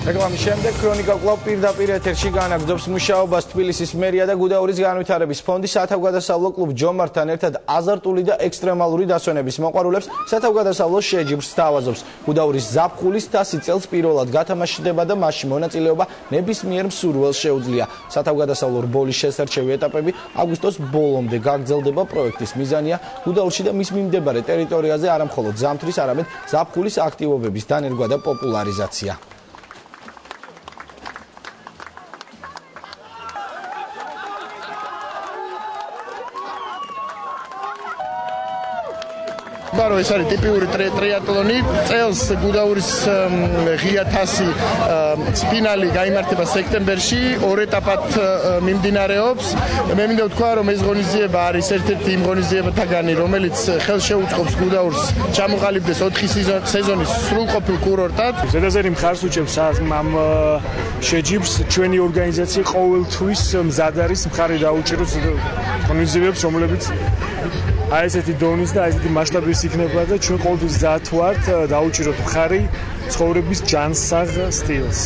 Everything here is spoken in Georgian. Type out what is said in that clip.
რეკლამის შემდეგ ქრონიკა კვლავ პირდაპირ ეთერში განაგრძობს მუშაობას თბილისის მერია და გუდაურის განვითარების ფონდი სათავგადასავლო კლუბ ჯომართან ერთად აზარტული და ექსტრემალური დასვენების მოყვარულებს სათავგადასავლო შეჯიბრს სთავაზობს. გუდაურის ზაფხულის თასი წელს პირველად გათამაშდება და მასში მონაწილეობა ნებისმიერ მსურველს შეუძლია. სათავგადასავლო რბოლის შესარჩევი ეტაპები აგვისტოს ბოლომდე გაგრძელდება. პროექტის მიზანია გუდაურში და მის მიმდებარე ტერიტორიაზე არა მხოლოდ ზამთრის, არამედ ზაფხულის აქტივობების დანერგვა და პოპულარიზაცია. Baro ეს არის ტიპიური ტრიატლონი. წელს გუდაურის ღია თასი ფინალი გაიმართება სექტემბერში, ორ ეტაპად მიმდინარეობს. მე მინდა ვთქვა, რომ ეს ღონისძიება არის ერთ-ერთი იმ ღონისძიებათაგანი, რომელიც ხელს შეუწყობს გუდაურს ჩამოყალიბდეს 4 სეზონის სრულყოფილ კურორტად. ზედაზერი მხარს უჭერს ამ შეჯიბრს. ჩვენი ორგანიზაცია ყოველთვის მზად არის მხარი დაუჭიროს ღონისძიებებს, რომლებიც აი ესეთი დონის და ესეთი მასშტაბის იქნება და ჩვენ ყოველთვის მზად ვართ დაუჭიროთ მხარი ცხოვრების ჯანსაღ სტილს.